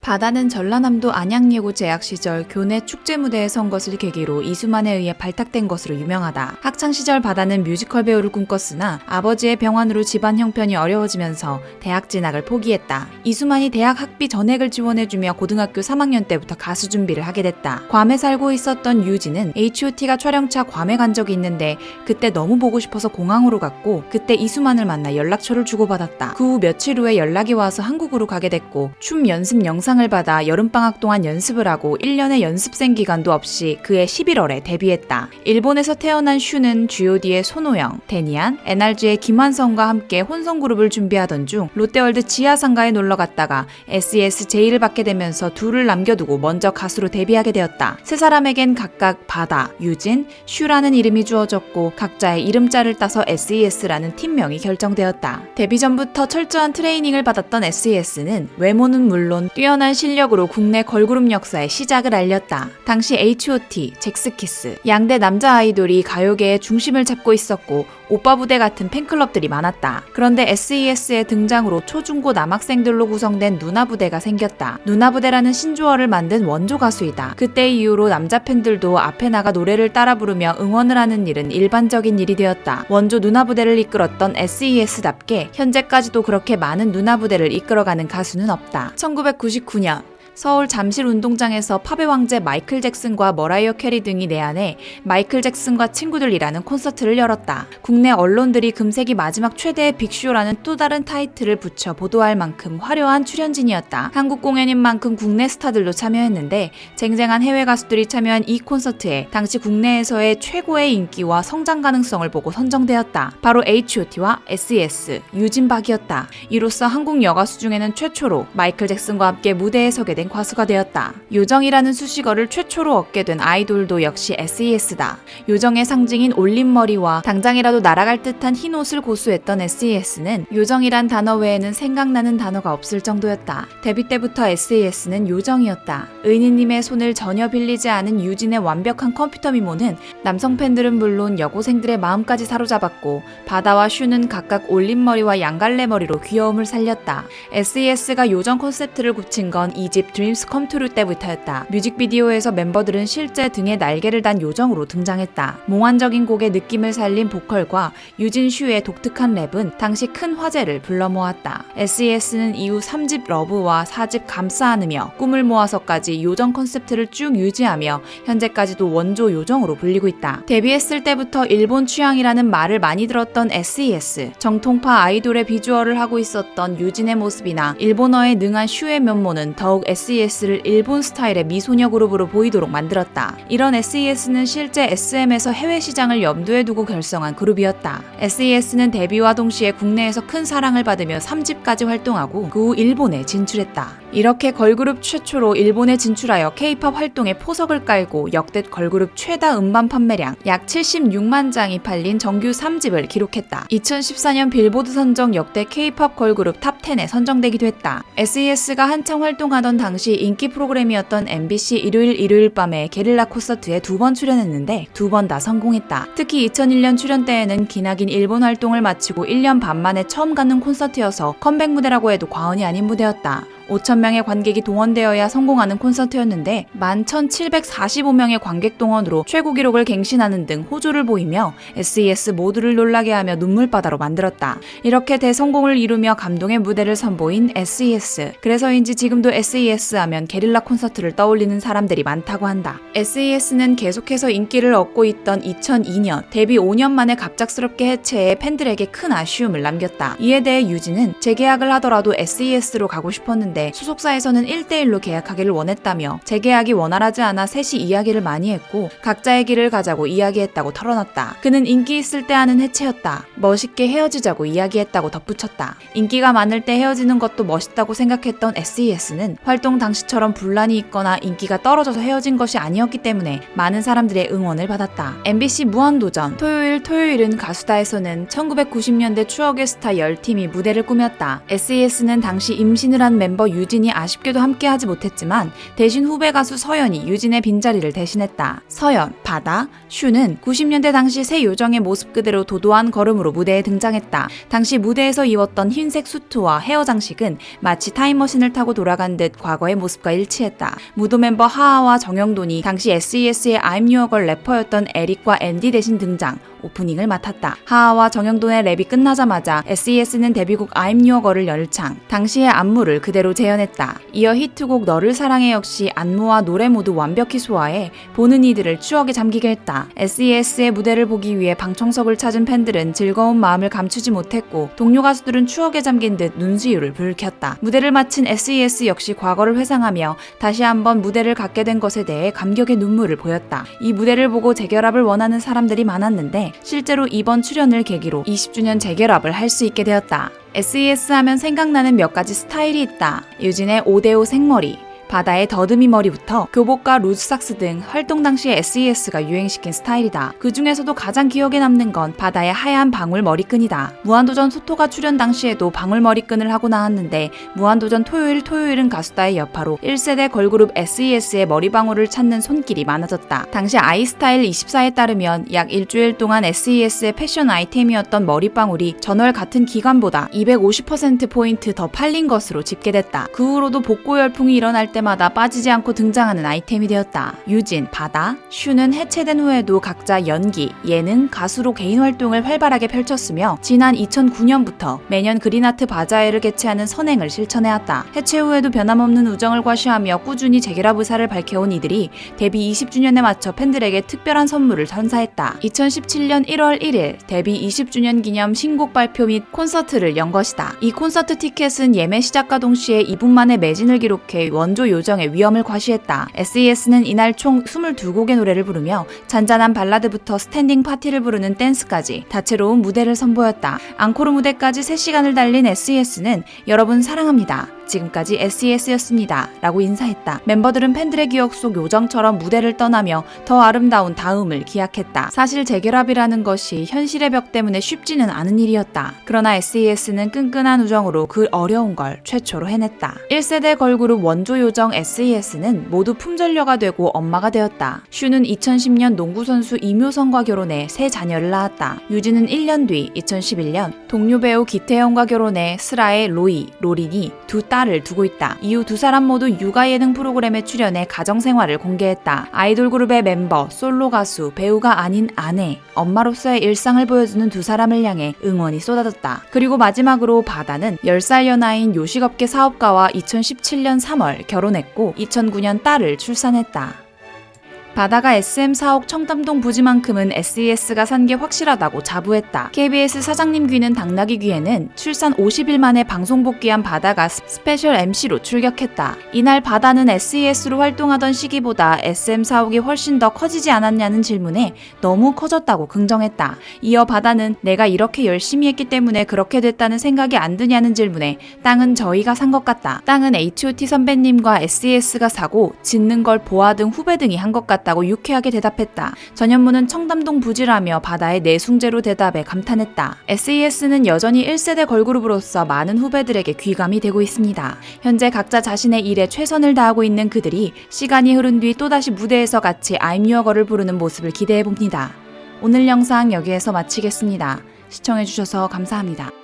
바다는 전라남도 안양예고 재학 시절 교내 축제 무대에 선 것을 계기로 이수만에 의해 발탁된 것으로 유명하다. 학창시절 바다는 뮤지컬 배우를 꿈꿨으나 아버지의 병환으로 집안 형편이 어려워지면서 대학 진학을 포기했다. 이수만이 대학 학비 전액을 지원해주며 고등학교 3학년 때부터 가수 준비를 하게 됐다. 괌에 살고 있었던 유진은 H.O.T가 촬영차 괌에 간 적이 있는데 그때 너무 보고 싶어서 공항으로 갔고 그때 이수만을 만나 연락처를 주고받았다. 그 후 며칠 후에 연락이 와서 한국으로 가게 됐고 춤 연습 영상을 받아 여름방학 동안 연습을 하고 1년의 연습생 기간도 없이 그해 11월에 데뷔했다. 일본에서 태어난 슈는 G.O.D의 손호영, 데니안, NRG의 김완성과 함께 혼성그룹을 준비하던 중 롯데월드 지하상가에 놀러 갔다가 SES 제의를 받게 되면서 둘을 남겨두고 먼저 가수로 데뷔하게 되었다. 세 사람에겐 각각 바다, 유진, 슈라는 이름이 주어졌고 각자의 이름자를 따서 SES라는 팀명이 결정되었다. 데뷔 전부터 철저한 트레이닝을 받았던 SES는 외모는 물론 뛰어난 실력으로 국내 걸그룹 역사의 시작을 알렸다. 당시 H.O.T, 잭스키스, 양대 남자 아이돌이 가요계의 중심을 잡고 있었고 오빠 부대 같은 팬클럽들이 많았다. 그런데 SES의 등장으로 초중고 남학생들로 구성된 누나 부대가 생겼다. 누나 부대라는 신조어를 만든 원조 가수이다. 그때 이후로 남자 팬들도 앞에 나가 노래를 따라 부르며 응원을 하는 일은 일반적인 일이 되었다. 원조 누나 부대를 이끌었던 SES답게 현재까지도 그렇게 많은 누나 부대를 이끌어가는 가수는 없다. 1999년 서울 잠실 운동장에서 팝의 왕제 마이클 잭슨과 머라이어 캐리 등이 내한해 마이클 잭슨과 친구들이라는 콘서트를 열었다. 국내 언론들이 금세기 마지막 최대의 빅쇼라는 또 다른 타이틀을 붙여 보도할 만큼 화려한 출연진이었다. 한국 공연인 만큼 국내 스타들도 참여했는데 쟁쟁한 해외 가수들이 참여한 이 콘서트에 당시 국내에서의 최고의 인기와 성장 가능성을 보고 선정되었다. 바로 H.O.T와 SES, 유진박이었다. 이로써 한국 여가수 중에는 최초로 마이클 잭슨과 함께 무대에 서게 된 가수가 되었다. 요정이라는 수식어를 최초로 얻게 된 아이돌도 역시 SES다. 요정의 상징인 올림머리와 당장이라도 날아갈 듯한 흰 옷을 고수했던 SES는 요정이란 단어 외에는 생각나는 단어가 없을 정도였다. 데뷔 때부터 SES는 요정이었다. 의니님의 손을 전혀 빌리지 않은 유진의 완벽한 컴퓨터 미모는 남성 팬들은 물론 여고생들의 마음까지 사로잡았고 바다와 슈는 각각 올림머리와 양갈래머리로 귀여움을 살렸다. SES가 요정 컨셉트를 굳힌 건 2집 Dreams Come True 때부터였다. 뮤직비디오에서 멤버들은 실제 등에 날개를 단 요정으로 등장했다. 몽환적인 곡의 느낌을 살린 보컬과 유진 슈의 독특한 랩은 당시 큰 화제를 불러 모았다. SES는 이후 3집 러브와 4집 감싸 안으며 꿈을 모아서까지 요정 컨셉트를 쭉 유지하며 현재까지도 원조 요정으로 불리고 있다. 데뷔했을 때부터 일본 취향이라는 말을 많이 들었던 SES, 정통파 아이돌의 비주얼을 하고 있었던 유진의 모습이나 일본어에 능한 슈의 면모는 더욱 SES를 일본 스타일의 미소녀 그룹으로 보이도록 만들었다. 이런 SES는 실제 SM에서 해외 시장을 염두에 두고 결성한 그룹이었다. SES는 데뷔와 동시에 국내에서 큰 사랑을 받으며 3집까지 활동하고 그 후 일본에 진출했다. 이렇게 걸그룹 최초로 일본에 진출하여 K-팝 활동에 포석을 깔고 역대 걸그룹 최다 음반 판매량 약 76만 장이 팔린 정규 3집을 기록했다. 2014년 빌보드 선정 역대 K-팝 걸그룹 탑10에 선정되기도 했다. SES가 한창 활동하던 당시 인기 프로그램이었던 MBC 일요일 밤에 게릴라 콘서트에 2번 출연했는데 2번 다 성공했다. 특히 2001년 출연 때에는 기나긴 일본 활동을 마치고 1년 반 만에 처음 갖는 콘서트여서 컴백 무대라고 해도 과언이 아닌 무대였다. 5,000명의 관객이 동원되어야 성공하는 콘서트였는데 11,745명의 관객 동원으로 최고 기록을 갱신하는 등 호조를 보이며 SES 모두를 놀라게 하며 눈물바다로 만들었다. 이렇게 대성공을 이루며 감동의 무대를 선보인 SES. 그래서인지 지금도 SES 하면 게릴라 콘서트를 떠올리는 사람들이 많다고 한다. SES는 계속해서 인기를 얻고 있던 2002년 데뷔 5년 만에 갑작스럽게 해체해 팬들에게 큰 아쉬움을 남겼다. 이에 대해 유진은 재계약을 하더라도 SES로 가고 싶었는데 소속사에서는 1대1로 계약하기를 원했다며 재계약이 원활하지 않아 셋이 이야기를 많이 했고 각자의 길을 가자고 이야기했다고 털어놨다. 그는 인기 있을 때 하는 해체였다. 멋있게 헤어지자고 이야기했다고 덧붙였다. 인기가 많을 때 헤어지는 것도 멋있다고 생각했던 SES는 활동 당시처럼 분란이 있거나 인기가 떨어져서 헤어진 것이 아니었기 때문에 많은 사람들의 응원을 받았다. MBC 무한도전 토요일은 가수다에서는 1990년대 추억의 스타 10팀이 무대를 꾸몄다. SES는 당시 임신을 한 멤버 유진이 아쉽게도 함께하지 못했지만 대신 후배 가수 서연이 유진의 빈자리를 대신했다. 서연, 바다, 슈는 90년대 당시 새 요정의 모습 그대로 도도한 걸음으로 무대에 등장했다. 당시 무대에서 입었던 흰색 수트와 헤어 장식은 마치 타임머신을 타고 돌아간 듯 과거의 모습과 일치했다. 무도 멤버 하하와 정영돈이 당시 SES의 I'm Your Girl 래퍼였던 에릭과 앤디 대신 등장, 오프닝을 맡았다. 하하와 정영돈의 랩이 끝나자마자 SES는 데뷔곡 I'm Your Girl을 열창, 당시의 안무를 그대로 재현했다. 이어 히트곡 너를 사랑해 역시 안무와 노래 모두 완벽히 소화해 보는 이들을 추억에 잠기게 했다. SES의 무대를 보기 위해 방청석을 찾은 팬들은 즐거운 마음을 감추지 못했고 동료 가수들은 추억에 잠긴 듯 눈시울을 불켰다. 무대를 마친 SES 역시 과거를 회상하며 다시 한번 무대를 갖게 된 것에 대해 감격의 눈물을 보였다. 이 무대를 보고 재결합을 원하는 사람들이 많았는데 실제로 이번 출연을 계기로 20주년 재결합을 할 수 있게 되었다. SES 하면 생각나는 몇 가지 스타일이 있다. 유진의 5대5 생머리, 바다의 더듬이 머리부터 교복과 루즈삭스 등 활동 당시에 SES가 유행시킨 스타일이다. 그 중에서도 가장 기억에 남는 건 바다의 하얀 방울 머리끈이다. 무한도전 소토가 출연 당시에도 방울 머리끈을 하고 나왔는데 무한도전 토요일은 가수다의 여파로 1세대 걸그룹 SES의 머리방울을 찾는 손길이 많아졌다. 당시 아이스타일 24에 따르면 약 일주일 동안 SES의 패션 아이템이었던 머리방울이 전월 같은 기간보다 250%포인트 더 팔린 것으로 집계됐다. 그 후로도 복고 열풍이 일어날 때마다 빠지지 않고 등장하는 아이템이 되었다. 유진, 바다, 슈는 해체된 후에도 각자 연기, 예능, 가수로 개인 활동을 활발하게 펼쳤으며 지난 2009년부터 매년 그린아트 바자회를 개최하는 선행을 실천해왔다. 해체 후에도 변함없는 우정을 과시하며 꾸준히 재결합 의사를 밝혀온 이들이 데뷔 20주년에 맞춰 팬들에게 특별한 선물을 선사했다. 2017년 1월 1일 데뷔 20주년 기념 신곡 발표 및 콘서트를 연 것이다. 이 콘서트 티켓은 예매 시작과 동시에 2분 만에 매진을 기록해 원조 요정의 위엄을 과시했다. SES는 이날 총 22곡의 노래를 부르며 잔잔한 발라드부터 스탠딩 파티를 부르는 댄스까지 다채로운 무대를 선보였다. 앙코르 무대까지 3시간을 달린 SES는 여러분 사랑합니다. 지금까지 SES였습니다. 라고 인사했다. 멤버들은 팬들의 기억 속 요정처럼 무대를 떠나며 더 아름다운 다음을 기약했다. 사실 재결합이라는 것이 현실의 벽 때문에 쉽지는 않은 일이었다. 그러나 SES는 끈끈한 우정으로 그 어려운 걸 최초로 해냈다. 1세대 걸그룹 원조 요정 SES는 모두 품절녀가 되고 엄마가 되었다. 슈는 2010년 농구선수 이묘선과 결혼해 세 자녀를 낳았다. 유진은 1년 뒤 2011년 동료 배우 기태현과 결혼해 슬아의 로이, 로린이 두 딸을 두고 있다. 이후 두 사람 모두 육아 예능 프로그램에 출연해 가정생활을 공개했다. 아이돌 그룹의 멤버, 솔로 가수, 배우가 아닌 아내, 엄마로서의 일상을 보여주는 두 사람을 향해 응원이 쏟아졌다. 그리고 마지막으로 바다는 10살 연하인 요식업계 사업가와 2017년 3월 결혼했고 2009년 딸을 출산했다. 바다가 SM 사옥 청담동 부지만큼은 SES가 산 게 확실하다고 자부했다. KBS 사장님 귀는 당나귀 귀에는 출산 50일 만에 방송 복귀한 바다가 스페셜 MC로 출격했다. 이날 바다는 SES로 활동하던 시기보다 SM 사옥이 훨씬 더 커지지 않았냐는 질문에 너무 커졌다고 긍정했다. 이어 바다는 내가 이렇게 열심히 했기 때문에 그렇게 됐다는 생각이 안 드냐는 질문에 땅은 저희가 산 것 같다. 땅은 H.O.T 선배님과 SES가 사고 짓는 걸 보아 등 후배 등이 한 것 같다. 다고 유쾌하게 대답했다. 전현무는 청담동 부지라며 바다의 내숭제로 대답에 감탄했다. SES는 여전히 1세대 걸그룹으로서 많은 후배들에게 귀감이 되고 있습니다. 현재 각자 자신의 일에 최선을 다하고 있는 그들이 시간이 흐른 뒤 또다시 무대에서 같이 I'm Your Girl을 부르는 모습을 기대해봅니다. 오늘 영상 여기에서 마치겠습니다. 시청해주셔서 감사합니다.